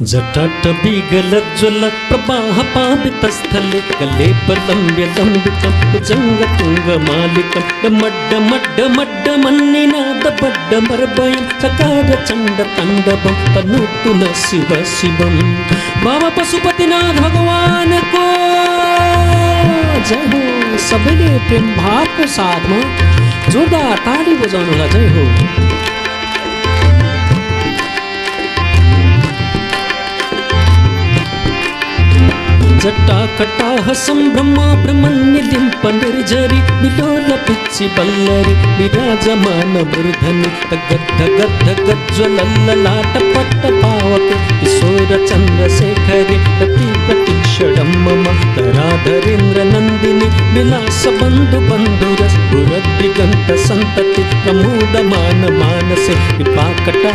जटाटवीगलज्ज्वल प्रवाहपादितस्थले कलेपलम्ब्य लम्बितं भुजङ्गतुङ्गमालिकं डमड्डमड्डमड्डमन्निनादबड्डमर्भयं चकारचण्डताण्डवं तनोतु न शिव शिवं। बाबा पशुपतिनाथ भगवान को जय हो। सबैले प्रेम भावको साथमा जोरदार ताली बजाउनुलाई जय हो। जटाकटाह सम्भ्रमा भ्रमन्निलिम्प निर्झरि विलोल पिच्चि बल्लरि विराजमान मूर्धनि गद्गद्गज्ज्वलल्ललाट पावके किशोर चन्द्रशेखरि प्रतिप्रतीक्षणं मम धराधरेन्द्र नन्दिनि विलास बन्धु बन्धुरस्फुरद्दिगन्त सन्तति प्रमोदमान मानसे विपाकटा